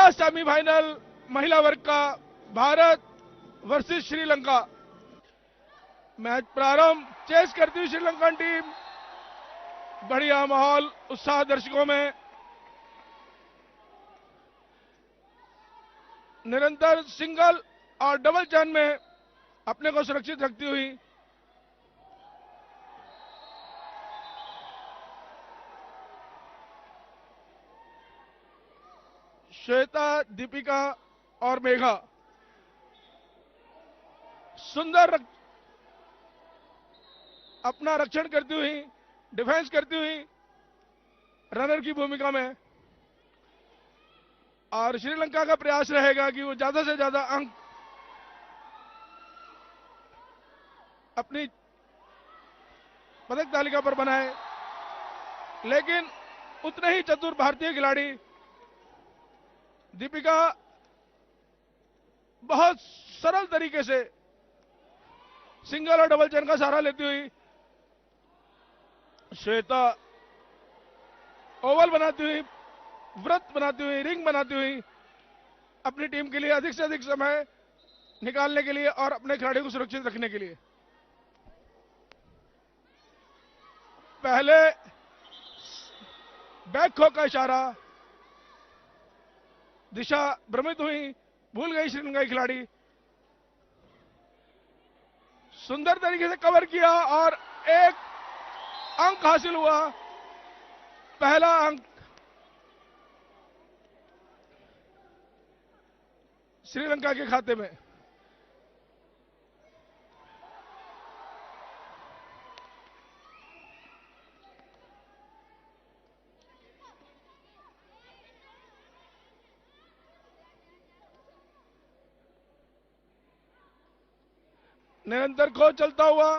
पहला सेमीफाइनल महिला वर्ग का भारत वर्सेस श्रीलंका। मैच प्रारंभ। चेस करती हुई श्रीलंकन टीम। बढ़िया माहौल, उत्साह दर्शकों में। निरंतर सिंगल और डबल चैन में अपने को सुरक्षित रखती हुई श्वेता, दीपिका और मेघा सुंदर अपना रक्षण करती हुई, डिफेंस करती हुई रनर की भूमिका में। और श्रीलंका का प्रयास रहेगा कि वो ज्यादा से ज्यादा अंक अपनी पदक तालिका पर बनाए, लेकिन उतने ही चतुर भारतीय खिलाड़ी दीपिका बहुत सरल तरीके से सिंगल और डबल चैन का सहारा लेती हुई श्वेता ओवल बनाती हुई, वृत्त बनाती हुई, रिंग बनाती हुई अपनी टीम के लिए अधिक से अधिक समय निकालने के लिए और अपने खिलाड़ियों को सुरक्षित रखने के लिए। पहले बैक खो का इशारा, दिशा भ्रमित हुई, भूल गई श्रीलंकाई खिलाड़ी। सुंदर तरीके से कवर किया और एक अंक हासिल हुआ, पहला अंक श्रीलंका के खाते में। निरंतर खो चलता हुआ,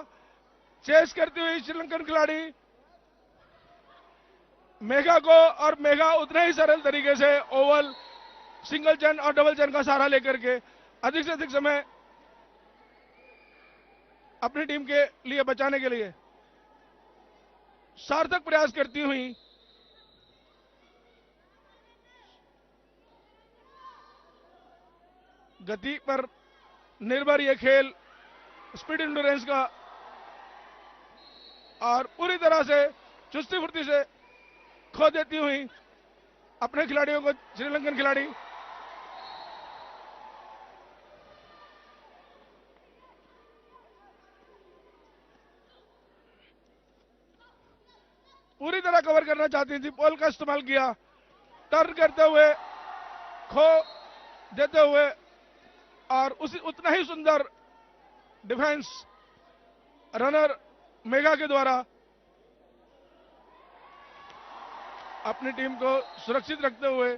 चेस करती हुई श्रीलंकन खिलाड़ी मेघा को, और मेघा उतना ही सरल तरीके से ओवल, सिंगल चैन और डबल चैन का सहारा लेकर के अधिक से अधिक समय अपनी टीम के लिए बचाने के लिए सार्थक प्रयास करती हुई गति पर निर्भर यह खेल, स्पीड इंड्योरेंस का, और पूरी तरह से चुस्ती फुर्ती से खो देती हुई अपने खिलाड़ियों को श्रीलंकन खिलाड़ी पूरी तरह कवर करना चाहती थी। बॉल का इस्तेमाल किया, टर्न करते हुए, खो देते हुए, और उसी उतना ही सुंदर डिफेंस रनर मेघा के द्वारा अपनी टीम को सुरक्षित रखते हुए।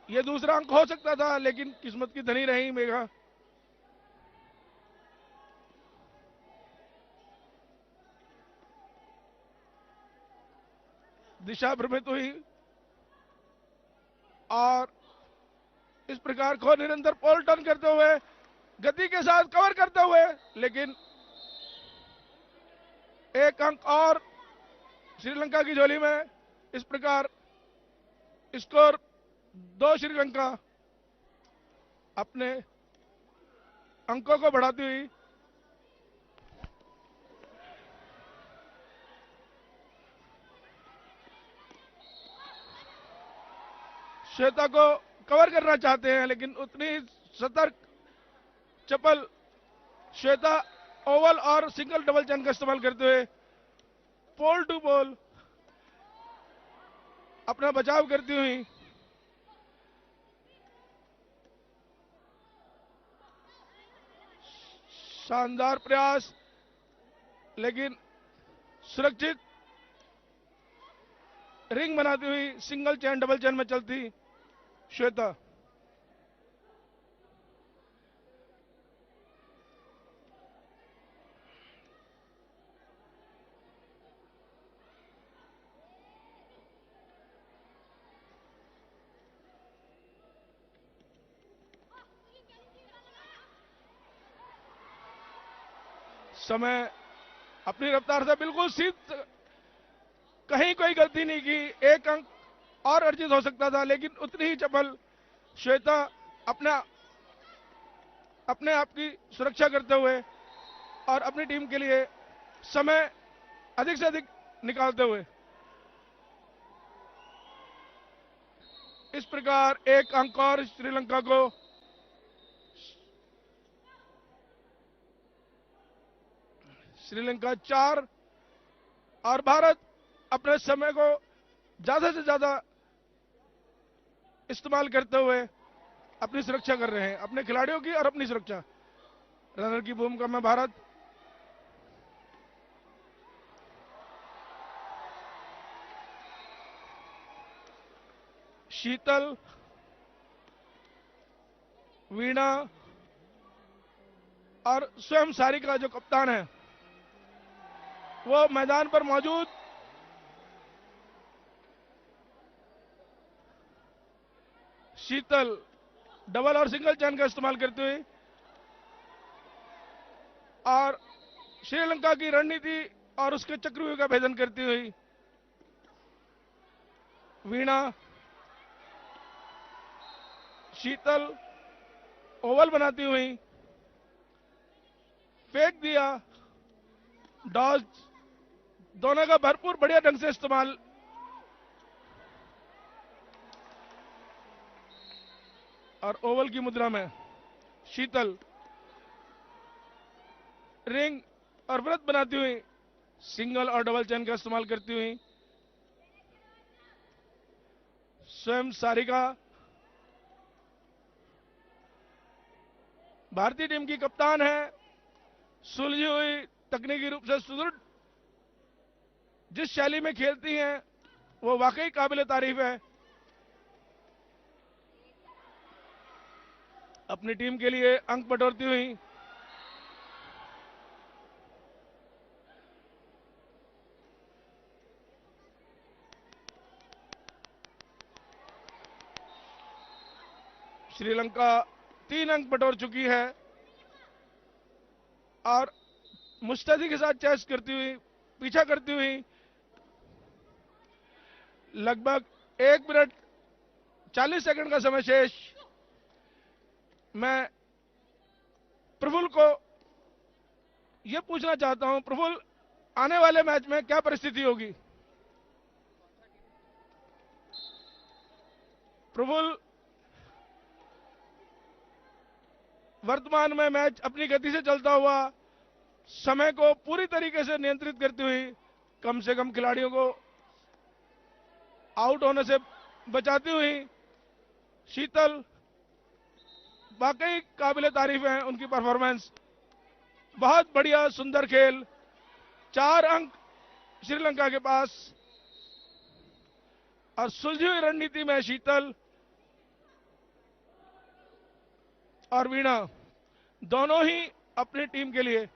यह दूसरा अंक हो सकता था, लेकिन किस्मत की धनी रही मेघा। दिशा भ्रमित हुई और इस प्रकार को निरंतर बॉल टर्न करते हुए, गति के साथ कवर करते हुए, लेकिन एक अंक और श्रीलंका की झोली में। इस प्रकार स्कोर 2 श्रीलंका अपने अंकों को बढ़ाती हुई श्वेता को कवर करना चाहते हैं, लेकिन उतनी सतर्क, चपल श्वेता ओवल और सिंगल डबल चैन का इस्तेमाल करते हुए पोल टू पोल अपना बचाव करती हुई शानदार प्रयास, लेकिन सुरक्षित रिंग बनाती हुई सिंगल चैन डबल चैन में चलती श्वेता। समय अपनी रफ्तार से बिल्कुल सीध, कहीं कोई गलती नहीं की, एक अंक और अर्जित हो सकता था, लेकिन उतनी ही चपल श्वेता अपना अपने आप की सुरक्षा करते हुए और अपनी टीम के लिए समय अधिक से अधिक निकालते हुए इस प्रकार एक अंक और श्रीलंका को श्रीलंका 4 और भारत अपने समय को ज्यादा से ज्यादा इस्तेमाल करते हुए अपनी सुरक्षा कर रहे हैं, अपने खिलाड़ियों की और अपनी सुरक्षा। रनर की भूमिका में भारत, शीतल, वीणा और स्वयं सारिका जो कप्तान है वो मैदान पर मौजूद। शीतल डबल और सिंगल चैन का इस्तेमाल करते हुए और श्रीलंका की रणनीति और उसके चक्रव्यूह का भेदन करती हुई वीणा, शीतल ओवल बनाती हुई, फेंक दिया, डॉज, दोनों का भरपूर बढ़िया ढंग से इस्तेमाल। और ओवल की मुद्रा में शीतल रिंग और व्रत बनाती हुई सिंगल और डबल चैन का इस्तेमाल करती हुई स्वयं सारिका भारतीय टीम की कप्तान है, सुलझी हुई, तकनीकी रूप से सुदृढ़, जिस शैली में खेलती हैं वो वाकई काबिल तारीफ है। अपनी टीम के लिए अंक बटोरती हुई श्रीलंका 3 अंक बटोर चुकी है और मुस्तैदी के साथ चेस करती हुई, पीछा करती हुई लगभग 1 मिनट 40 सेकंड का समय शेष। मैं प्रफुल्ल को यह पूछना चाहता हूं, प्रफुल्ल, आने वाले मैच में क्या परिस्थिति होगी? प्रफुल्ल, वर्तमान में मैच अपनी गति से चलता हुआ, समय को पूरी तरीके से नियंत्रित करती हुई, कम से कम खिलाड़ियों को आउट होने से बचाती हुई शीतल, वाकई काबिल तारीफ है उनकी परफॉर्मेंस। बहुत बढ़िया सुंदर खेल, 4 अंक श्रीलंका के पास और सुलझी हुई रणनीति में शीतल और वीणा दोनों ही अपनी टीम के लिए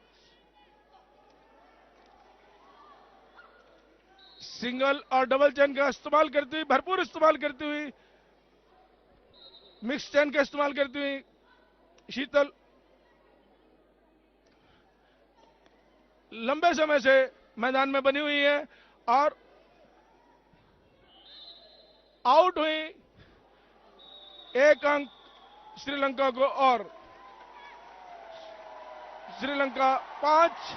सिंगल और डबल चैन का इस्तेमाल करती हुई, भरपूर इस्तेमाल करती हुई, मिक्स चैन का इस्तेमाल करती हुई शीतल लंबे समय से मैदान में बनी हुई है और आउट हुई। 1 अंक श्रीलंका को और श्रीलंका 5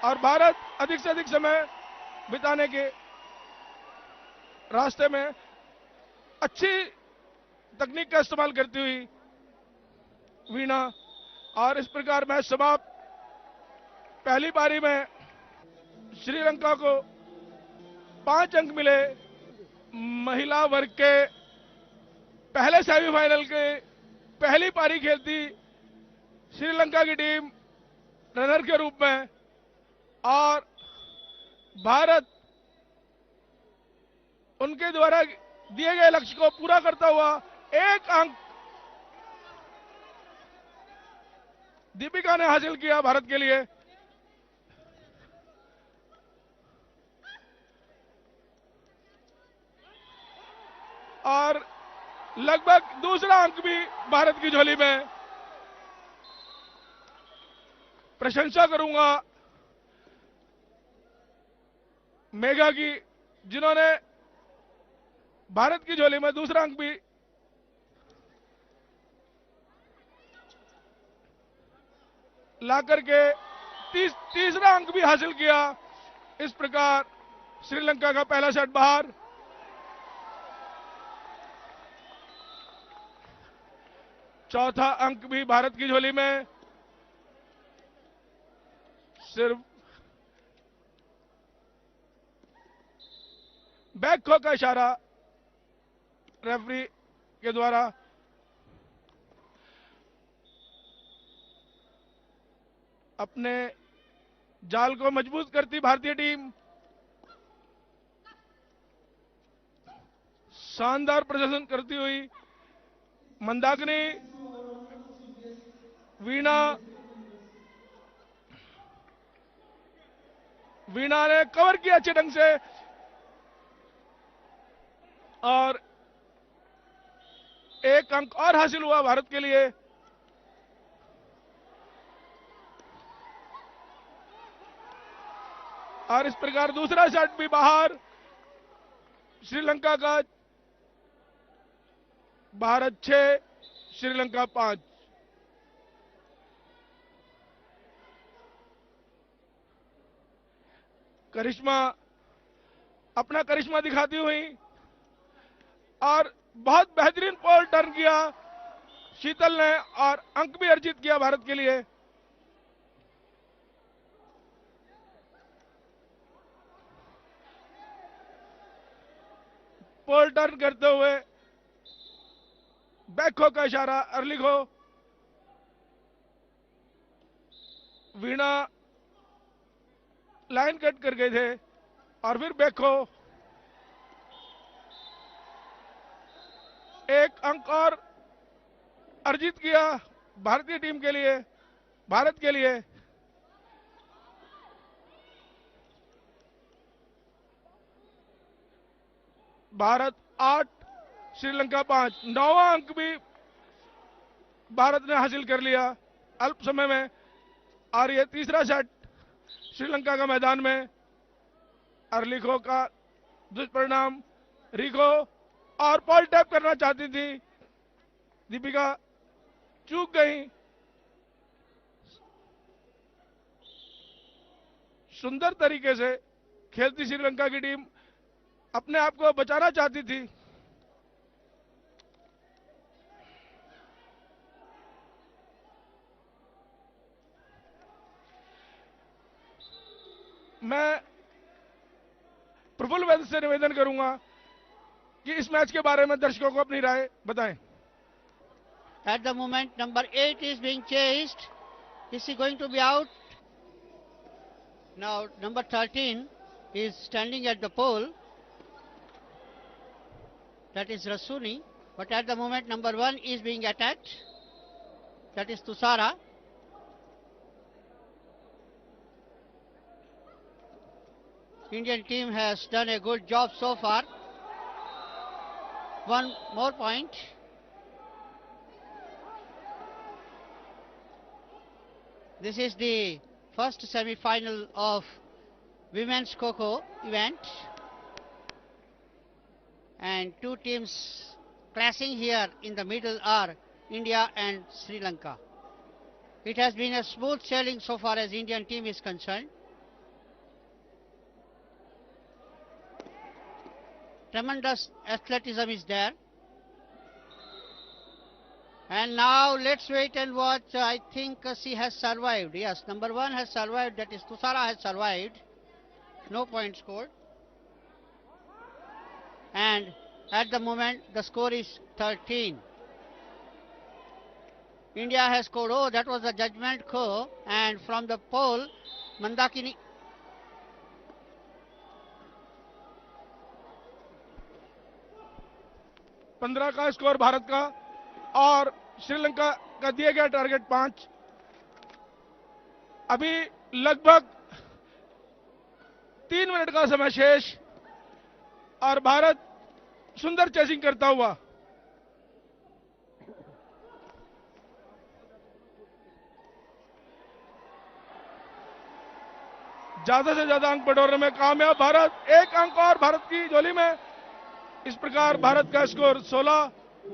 और भारत अधिक से अधिक समय बिताने के रास्ते में अच्छी तकनीक का इस्तेमाल करती हुई वीणा। और इस प्रकार मैच समाप्त। पहली पारी में श्रीलंका को 5 अंक मिले। महिला वर्ग के पहले सेमीफाइनल के पहली पारी खेलती श्रीलंका की टीम रनर के रूप में और भारत उनके द्वारा दिए गए लक्ष्य को पूरा करता हुआ 1 अंक दीपिका ने हासिल किया भारत के लिए। और लगभग दूसरा अंक भी भारत की झोली में। प्रशंसा करूंगा मेघा की, जिन्होंने भारत की झोली में दूसरा अंक भी ला करके तीसरा अंक भी हासिल किया। इस प्रकार श्रीलंका का पहला सेट बाहर। चौथा अंक भी भारत की झोली में। सिर्फ बैक खो का इशारा रेफरी के द्वारा। अपने जाल को मजबूत करती भारतीय टीम। शानदार प्रदर्शन करती हुई मंदाकिनी, वीणा ने कवर किया अच्छे ढंग से और एक अंक और हासिल हुआ भारत के लिए। और इस प्रकार दूसरा सेट भी बाहर। श्रीलंका का भारत 6 श्रीलंका 5। करिश्मा अपना करिश्मा दिखाती हुई और बहुत बेहतरीन बॉल टर्न किया शीतल ने और अंक भी अर्जित किया भारत के लिए। बॉल टर्न करते हुए बैक खो का इशारा अर्ली खो। वीणा लाइन कट कर गए थे और फिर बैक खो। एक अंक और अर्जित किया भारतीय टीम के लिए, भारत के लिए। भारत 8 श्रीलंका 5। 9वां अंक भी भारत ने हासिल कर लिया अल्प समय में। और ये तीसरा सेट श्रीलंका का मैदान में। अर्लिखो का दुष्परिणाम। रिको और बॉल टैप करना चाहती थी दीपिका, चूक गई। सुंदर तरीके से खेलती श्रीलंका की टीम अपने आप को बचाना चाहती थी। मैं प्रफुल्ल वैद्य से निवेदन करूंगा कि इस मैच के बारे में दर्शकों को अपनी राय बताएं। At the moment, number 8 is being chased. Is he going to be out? Now, number 13 is standing at the pole. That is Rasuni. But at the moment, number 1 is being attacked. That is Tusara. Indian team has done a good job so far. One more point. This is the first semi-final of Women's Kho-Kho event. And two teams clashing here in the middle are India and Sri Lanka. It has been a smooth sailing so far as Indian team is concerned. Tremendous athleticism is there. And now let's wait and watch. I think she has survived. Yes, number 1 has survived. That is Tusara has survived. No point scored. And at the moment the score is 13. India has scored. Oh, that was a judgment call. And from the pole, Mandakini. पंद्रह का score Bharat का और श्रीलंका का दिया गया target 5। अभी लगभग 3 minute का समय शेष और भारत सुंदर चेसिंग करता हुआ। ज्यादा से ज्यादा अंक बटोरने में कामयाब भारत। एक अंक और भारत की झोली में। इस प्रकार भारत का स्कोर 16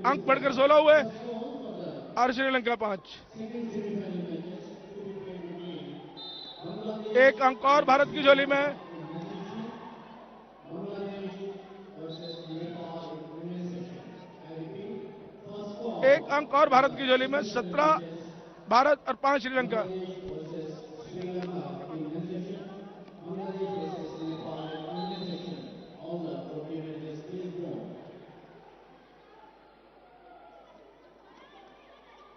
अंक बढ़कर 16 हुए और श्रीलंका 5। एक अंक और भारत की झोली में। एक अंक और भारत की झोली में। 17 भारत और 5 श्रीलंका।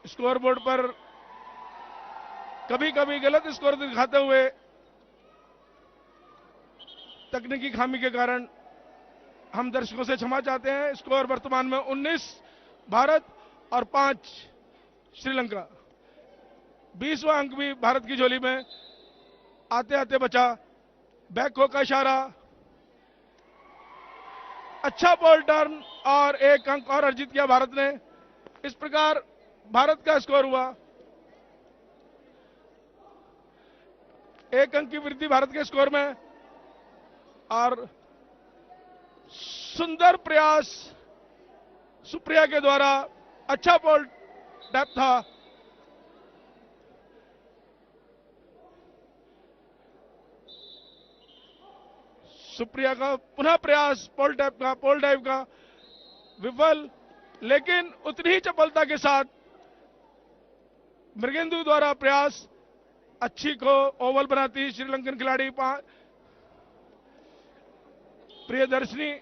स्कोर बोर्ड पर कभी कभी गलत स्कोर दिखाते हुए तकनीकी खामी के कारण हम दर्शकों से क्षमा चाहते हैं। स्कोर वर्तमान में 19 भारत और 5 श्रीलंका। 20वां अंक भी भारत की झोली में आते आते बचा। बैकहो का इशारा, अच्छा बॉल टर्न और एक अंक और अर्जित किया भारत ने। इस प्रकार भारत का स्कोर हुआ, एक अंक की वृद्धि भारत के स्कोर में। और सुंदर प्रयास सुप्रिया के द्वारा, अच्छा बॉल टैप था। सुप्रिया का पुनः प्रयास पोल डाइव का विफल, लेकिन उतनी ही चपलता के साथ मृगेंदु द्वारा प्रयास अच्छी को ओवल बनाती श्रीलंकन खिलाड़ी प्रियदर्शनी,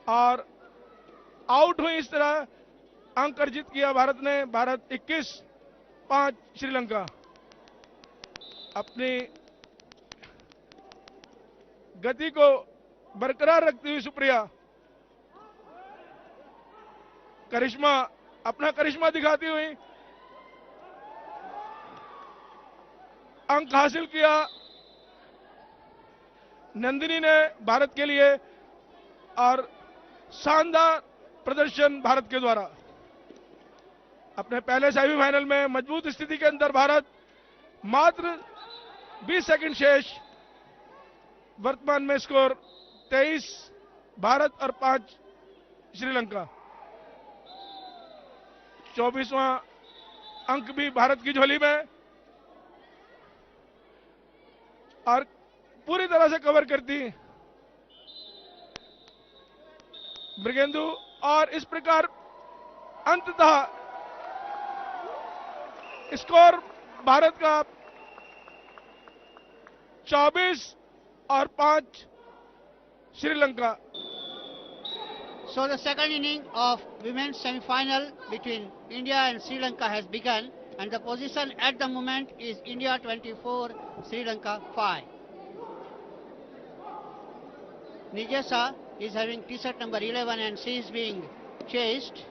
और आउट हुई। इस तरह अंक अर्जित किया भारत ने। भारत 21, 5 श्रीलंका। अपनी गति को बरकरार रखती हुई सुप्रिया अपना करिश्मा दिखाती हुई अंक हासिल किया नंदिनी ने भारत के लिए। और शानदार प्रदर्शन भारत के द्वारा। अपने पहले सेमीफाइनल में मजबूत स्थिति के अंदर भारत, मात्र 20 सेकंड शेष। वर्तमान में स्कोर 23 भारत और 5 श्रीलंका। 24वां अंक भी भारत की झोली में और पूरी तरह से कवर करती मृगेंदु। और इस प्रकार अंततः स्कोर भारत का 24 और 5 Sri Lanka. So the second inning of women's semi-final between India and Sri Lanka has begun, and the position at the moment is India 24, Sri Lanka 5. Nijesa is having t-shirt number 11 and she is being chased.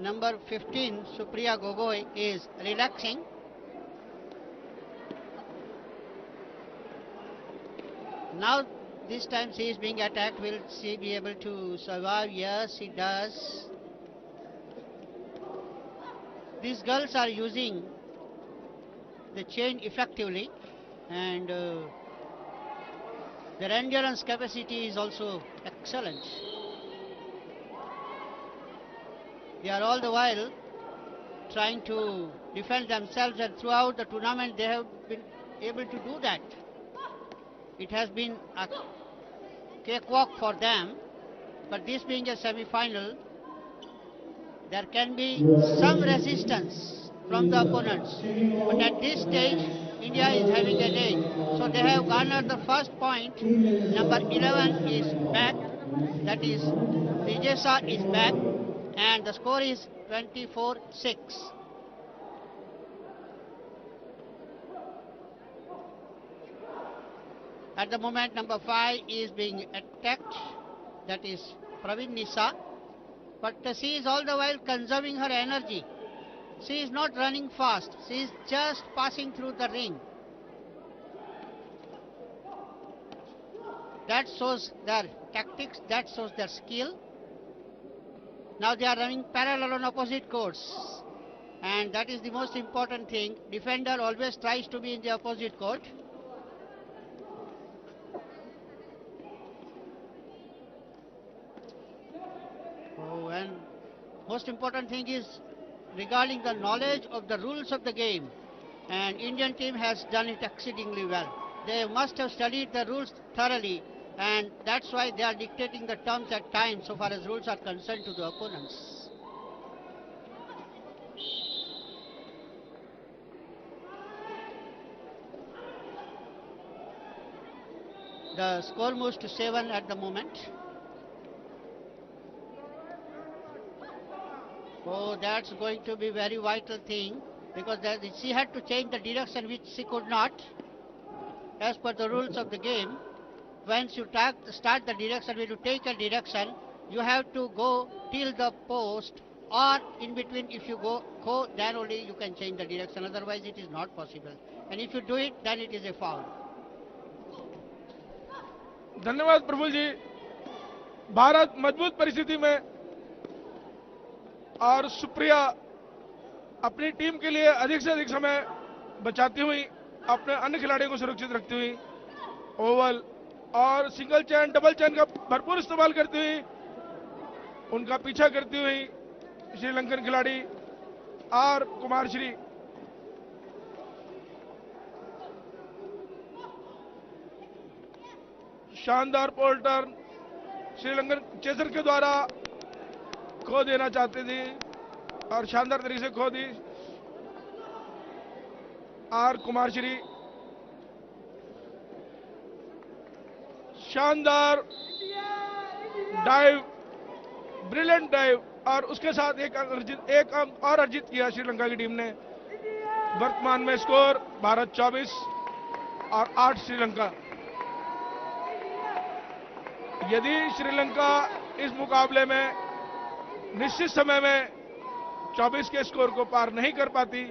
Number 15, Supriya Gogoi, is relaxing. Now this time she is being attacked. Will she be able to survive? Yes, she does. These girls are using the chain effectively, and their endurance capacity is also excellent. They are all the while trying to defend themselves, and throughout the tournament they have been able to do that. It has been a cakewalk for them, but this being a semi-final, there can be some resistance from the opponents. But at this stage, India is having an edge. So they have garnered the first point. Number 11 is back. That is, Nijesa is back. And the score is 24-6. At the moment, number 5 is being attacked. That is Praveen Nisa. But she is all the while conserving her energy. She is not running fast. She is just passing through the ring. That shows their tactics. That shows their skill. Now they are running parallel on opposite courts. And that is the most important thing. Defender always tries to be in the opposite court. Oh, and most important thing is regarding the knowledge of the rules of the game. And Indian team has done it exceedingly well. They must have studied the rules thoroughly, and that's why they are dictating the terms at times so far as rules are concerned to the opponents. The score moves to 7 at the moment. Oh, that's going to be very vital thing, because she had to change the direction, which she could not. As per the rules of the game, once you start the direction, when you take a direction, you have to go till the post, or in between. If you go, then only you can change the direction, otherwise it is not possible. And if you do it, then it is a foul. धन्यवाद प्रफुल्ल जी। भारत मजबूत परिस्थिति में, और सुप्रिया अपनी team के लिए अधिक से अधिक समय बचाती हुई, अपने अन्य खिलाड़ियों को सुरक्षित रखती हुई ओवल और सिंगल चैन डबल चैन का भरपूर इस्तेमाल करती हुई, उनका पीछा करती हुई श्रीलंकन खिलाड़ी आर कुमारश्री। शानदार पोल टर्न श्रीलंकन चेसर के द्वारा खो देना चाहते थे और शानदार तरीके से खो दी आर कुमारश्री। शानदार डाइव, ब्रिलियंट डाइव, और उसके साथ एक अंक और अर्जित किया श्रीलंका की टीम ने। वर्तमान में स्कोर भारत 24 और 8 श्रीलंका। यदि श्रीलंका इस मुकाबले में निश्चित समय में 24 के स्कोर को पार नहीं कर पाती,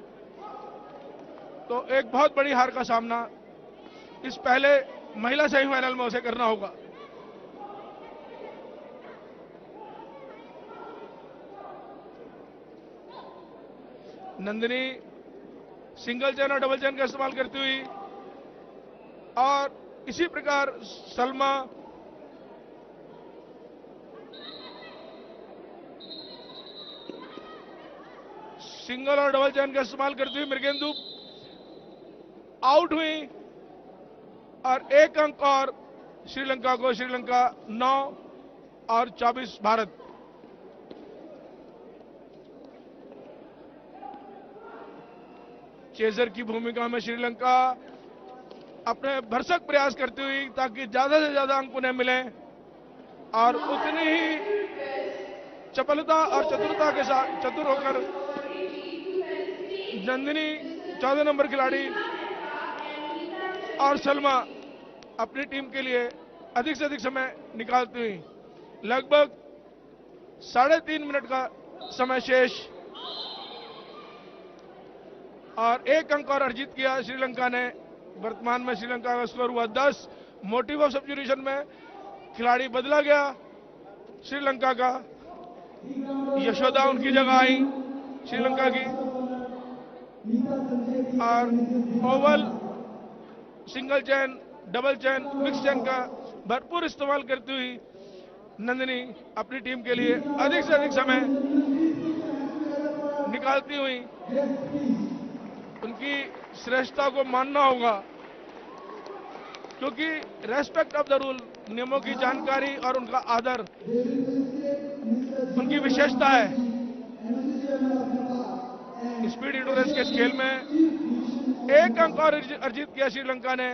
तो एक बहुत बड़ी हार का सामना इस पहले महिला सेमीफाइनल में उसे करना होगा। नंदिनी सिंगल चैन और डबल चैन का इस्तेमाल करती हुई, और इसी प्रकार सलमा सिंगल और डबल चैन का इस्तेमाल करती हुई मृगेंदु आउट हुई, और एक अंक और श्रीलंका को। श्रीलंका 9 और 24 भारत। चेजर की भूमिका में श्रीलंका अपने भरसक प्रयास करती हुई, ताकि ज्यादा से ज्यादा अंक उन्हें मिले, और उतनी ही चपलता और चतुरता के साथ चतुर होकर नंदिनी 14 नंबर खिलाड़ी और सलमा अपनी टीम के लिए अधिक से अधिक समय निकालती हुई। लगभग 3.5 मिनट का समय शेष, और एक अंक और अर्जित किया श्रीलंका ने। वर्तमान में श्रीलंका का स्कोर हुआ 10। मोटिव ऑफ सब्स्टिट्यूशन में खिलाड़ी बदला गया श्रीलंका का। यशोदा उनकी जगह आई श्रीलंका की, और ओवल, सिंगल चैन, डबल चैन, मिक्स चैन का भरपूर इस्तेमाल करती हुई नंदिनी अपनी टीम के लिए अधिक से अधिक समय निकालती हुई। उनकी श्रेष्ठता को मानना होगा, क्योंकि रेस्पेक्ट ऑफ द रूल, नियमों की जानकारी और उनका आदर उनकी विशेषता है। स्पीड इंडोरेंस के खेल में एक अंक और अर्जित किया श्रीलंका ने,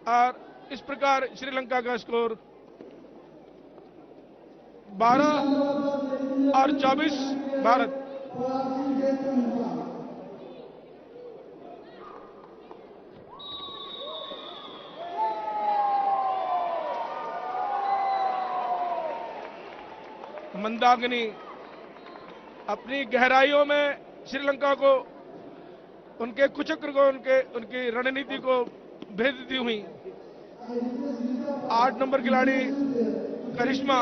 और इस प्रकार श्रीलंका का स्कोर 12 और 24 भारत। मंदाकिनी अपनी गहराइयों में श्रीलंका को, उनके कुचक्र को, उनकी रणनीति को भेदती हुई 8 नंबर खिलाड़ी करिश्मा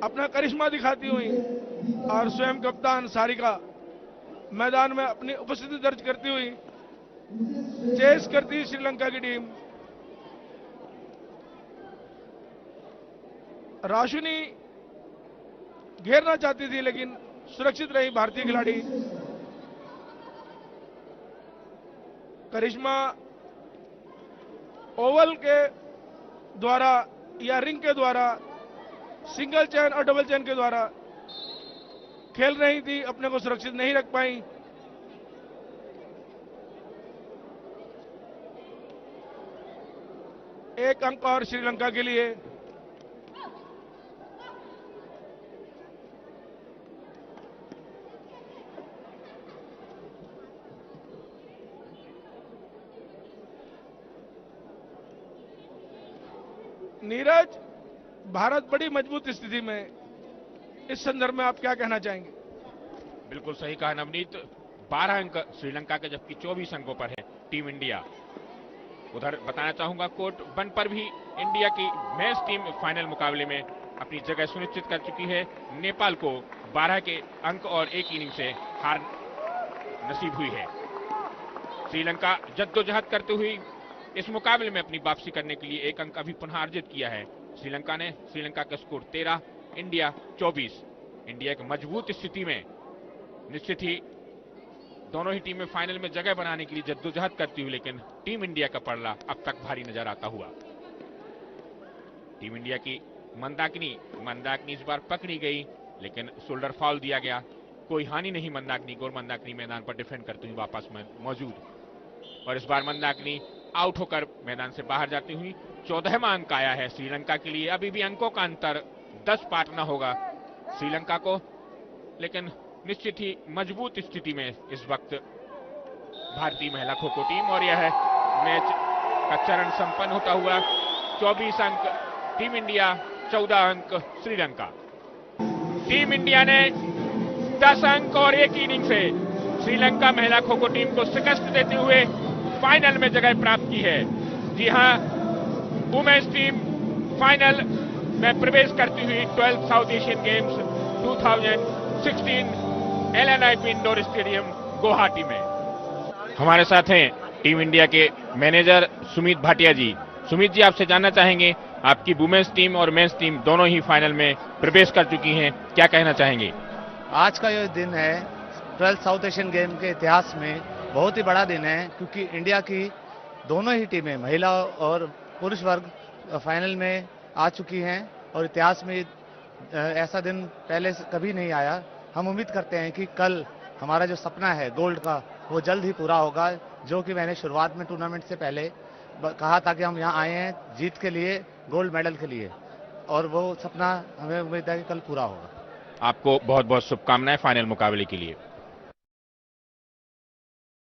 अपना करिश्मा दिखाती हुई और स्वयं कप्तान सारिका मैदान में अपनी उपस्थिति दर्ज करती हुई चेस करती श्रीलंका की टीम। राशुनी घेरना चाहती थी लेकिन सुरक्षित रही भारतीय खिलाड़ी। करिश्मा ओवल के द्वारा या रिंग के द्वारा सिंगल चैन और डबल चैन के द्वारा खेल रही थी, अपने को सुरक्षित नहीं रख पाई। एक अंक और श्रीलंका के लिए। नीरज, भारत बड़ी मजबूत स्थिति में, इस संदर्भ में आप क्या कहना चाहेंगे? बिल्कुल सही कहा नवनीत। 12 अंक श्रीलंका के जबकि 24 अंकों पर है टीम इंडिया। उधर बताना चाहूंगा कोर्ट 1 पर भी इंडिया की मेंस टीम फाइनल मुकाबले में अपनी जगह सुनिश्चित कर चुकी है। नेपाल को 12 के अंक और 1 इनिंग से हार नसीब हुई है। श्रीलंका जद्दोजहद करते हुई इस मुकाबले में अपनी वापसी करने के लिए 1 अंक अभी पुनः अर्जित किया है श्रीलंका का स्कोर 13, इंडिया 24। इंडिया की मजबूत स्थिति में निश्चित ही दोनों ही टीमें फाइनल में जगह बनाने के लिए जद्दोजहद करती हुई, लेकिन टीम इंडिया का पड़ला अब तक भारी नजर आता हुआ। टीम इंडिया की मंदाकिनी इस बार पकड़ी गई लेकिन शोल्डर फाउल दिया गया। कोई हानि नहीं मंदाकिनी को, मंदाकिनी मैदान पर डिफेंड करती हुई वापस में मौजूद। और इस बार मंदाकिनी आउट होकर मैदान से बाहर जाती हुई 14वां अंक आया है श्रीलंका के लिए। अभी भी अंकों का अंतर 10 पाटना होगा श्रीलंका को, लेकिन निश्चित ही मजबूत स्थिति में इस वक्त भारतीय महिला खो खो टीम। और यह मैच का चरण संपन्न होता हुआ 24 अंक टीम इंडिया, 14 अंक श्रीलंका। टीम इंडिया ने 10 अंक और 1 इनिंग से श्रीलंका महिला खो खो टीम को शिकस्त देते हुए फाइनल में जगह प्राप्त की है। जी हां, वुमेन्स टीम फाइनल में प्रवेश करती हुई 12th south Asian games 2016 LNIP indoor stadium Guwahati में। हमारे साथ हैं टीम इंडिया के मैनेजर सुमित भाटिया जी। सुमित जी, आपसे जानना चाहेंगे, आपकी वुमेन्स टीम और मेंस टीम दोनों ही फाइनल में प्रवेश कर चुकी हैं, क्या कहना चाहेंगे? आज का यह दिन है 12th साउथ एशियन गेम के इतिहास में बहुत ही बड़ा दिन है, क्योंकि इंडिया की दोनों ही टीमें महिला और पुरुष वर्ग फाइनल में आ चुकी हैं और इतिहास में ऐसा दिन पहले से कभी नहीं आया। हम उम्मीद करते हैं कि कल हमारा जो सपना है गोल्ड का वो जल्द ही पूरा होगा, जो कि मैंने शुरुआत में टूर्नामेंट से पहले कहा था कि हम यहाँ आए हैं जीत के लिए, गोल्ड मेडल के लिए, और वो सपना हमें उम्मीद है कि कल पूरा होगा। आपको बहुत बहुत शुभकामनाएं फाइनल मुकाबले के लिए।